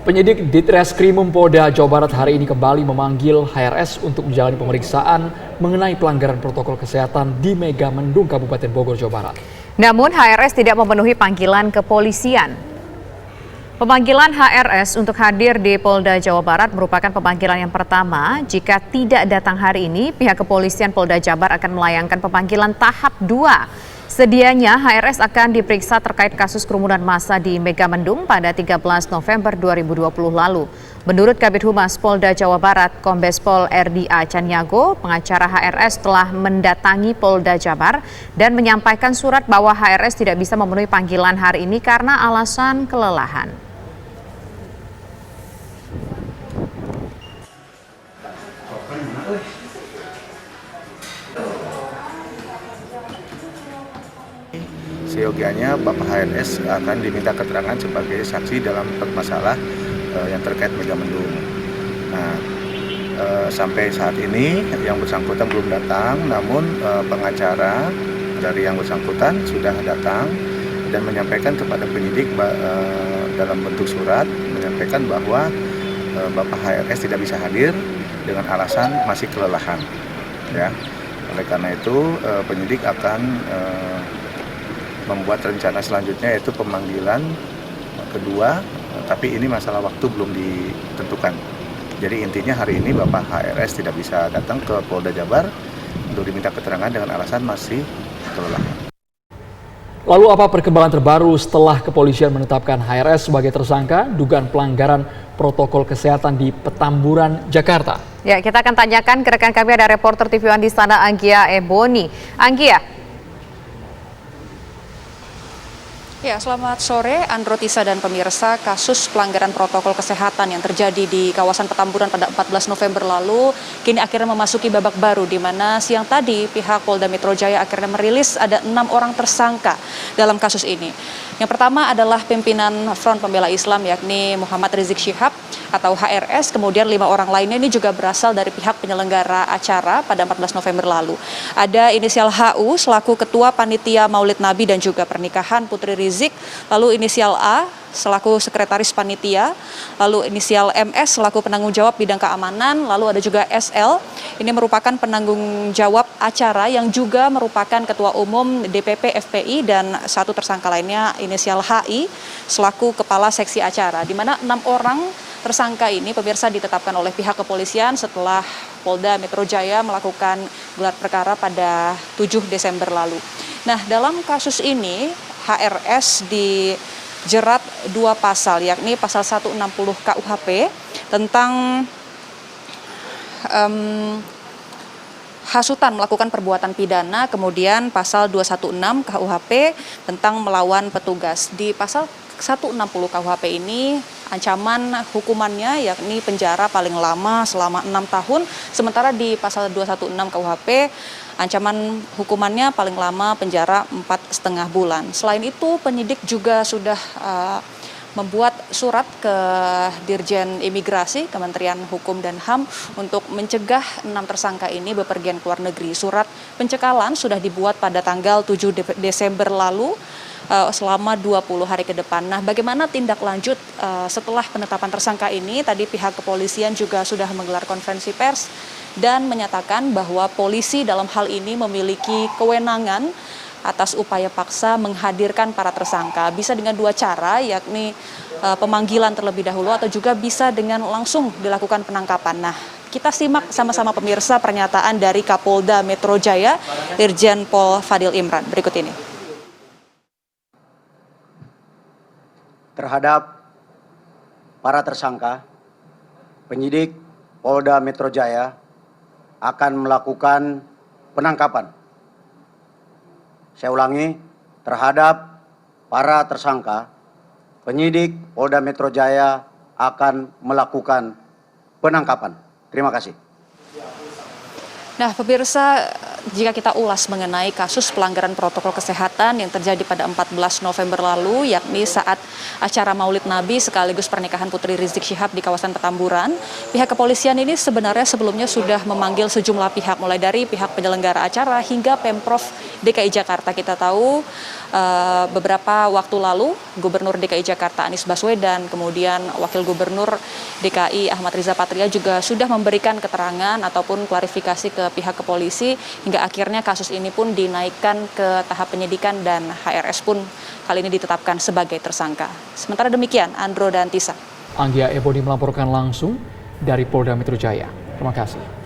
Penyidik Ditreskrimum Polda Jawa Barat hari ini kembali memanggil HRS untuk menjalani pemeriksaan mengenai pelanggaran protokol kesehatan di Megamendung, Kabupaten Bogor, Jawa Barat. Namun HRS tidak memenuhi panggilan kepolisian. Pemanggilan HRS untuk hadir di Polda Jawa Barat merupakan pemanggilan yang pertama. Jika tidak datang hari ini, pihak kepolisian Polda Jabar akan melayangkan pemanggilan tahap 2. Sedianya HRS akan diperiksa terkait kasus kerumunan massa di Megamendung pada 13 November 2020 lalu. Menurut Kabid Humas Polda Jawa Barat, Kombes Pol RDA Caniago, pengacara HRS telah mendatangi Polda Jabar dan menyampaikan surat bahwa HRS tidak bisa memenuhi panggilan hari ini karena alasan kelelahan. Seyogianya Bapak HRS akan diminta keterangan sebagai saksi dalam masalah yang terkait Megamendung. Nah, sampai saat ini yang bersangkutan belum datang, namun pengacara dari yang bersangkutan sudah datang dan menyampaikan kepada penyidik dalam bentuk surat menyampaikan bahwa Bapak HRS tidak bisa hadir dengan alasan masih kelelahan. Ya, oleh karena itu penyidik akan membuat rencana selanjutnya yaitu pemanggilan kedua, tapi ini masalah waktu belum ditentukan. Jadi intinya hari ini Bapak HRS tidak bisa datang ke Polda Jabar untuk diminta keterangan dengan alasan masih kelelahan. Lalu apa perkembangan terbaru setelah kepolisian menetapkan HRS sebagai tersangka dugaan pelanggaran protokol kesehatan di Petamburan, Jakarta? Ya, kita akan tanyakan ke rekan kami, ada reporter TV One di sana, Anggia Eboni. Anggia. Ya, selamat sore Andro, Tisa, dan pemirsa. Kasus pelanggaran protokol kesehatan yang terjadi di kawasan Petamburan pada 14 November lalu kini akhirnya memasuki babak baru, di mana siang tadi pihak Polda Metro Jaya akhirnya merilis ada 6 orang tersangka dalam kasus ini. Yang pertama adalah pimpinan Front Pembela Islam, yakni Muhammad Rizik Syihab atau HRS, kemudian 5 orang lainnya ini juga berasal dari pihak penyelenggara acara pada 14 November lalu. Ada inisial HU selaku Ketua Panitia Maulid Nabi dan juga Pernikahan Putri Rizik, lalu inisial A selaku Sekretaris Panitia, lalu inisial MS selaku penanggung jawab bidang keamanan, lalu ada juga SL, ini merupakan penanggung jawab acara yang juga merupakan Ketua Umum DPP FPI, dan satu tersangka lainnya inisial HI selaku Kepala Seksi Acara, di mana 6 orang tersangka ini pemirsa ditetapkan oleh pihak kepolisian setelah Polda Metro Jaya melakukan gelar perkara pada 7 Desember lalu. Nah, dalam kasus ini HRS dijerat 2 pasal, yakni pasal 160 KUHP tentang hasutan melakukan perbuatan pidana, kemudian pasal 216 KUHP tentang melawan petugas. Di pasal 160 KUHP ini ancaman hukumannya yakni penjara paling lama selama 6 tahun, sementara di pasal 216 KUHP ancaman hukumannya paling lama penjara 4,5 bulan. Selain itu, penyidik juga sudah membuat surat ke Dirjen Imigrasi Kementerian Hukum dan HAM untuk mencegah 6 tersangka ini bepergian ke luar negeri. Surat pencekalan sudah dibuat pada tanggal 7 Desember lalu selama 20 hari ke depan. Nah, bagaimana tindak lanjut setelah penetapan tersangka ini? Tadi pihak kepolisian juga sudah menggelar konferensi pers dan menyatakan bahwa polisi dalam hal ini memiliki kewenangan atas upaya paksa menghadirkan para tersangka. Bisa dengan 2 cara, yakni pemanggilan terlebih dahulu atau juga bisa dengan langsung dilakukan penangkapan. Nah, kita simak sama-sama pemirsa pernyataan dari Kapolda Metro Jaya, Irjen Pol Fadil Imran berikut ini. Terhadap para tersangka, penyidik Polda Metro Jaya akan melakukan penangkapan. Saya ulangi, terhadap para tersangka, penyidik Polda Metro Jaya akan melakukan penangkapan. Terima kasih. Nah, pemirsa, jika kita ulas mengenai kasus pelanggaran protokol kesehatan yang terjadi pada 14 November lalu, yakni saat acara Maulid Nabi sekaligus pernikahan Putri Rizik Syihab di kawasan Petamburan, pihak kepolisian ini sebenarnya sebelumnya sudah memanggil sejumlah pihak, mulai dari pihak penyelenggara acara hingga Pemprov DKI Jakarta. Kita tahu beberapa waktu lalu Gubernur DKI Jakarta Anies Baswedan, kemudian Wakil Gubernur DKI Ahmad Riza Patria juga sudah memberikan keterangan ataupun klarifikasi ke pihak kepolisi, hingga akhirnya kasus ini pun dinaikkan ke tahap penyidikan dan HRS pun kali ini ditetapkan sebagai tersangka. Sementara demikian, Andro dan Tisa. Anggia Eboni melaporkan langsung dari Polda Metro Jaya. Terima kasih.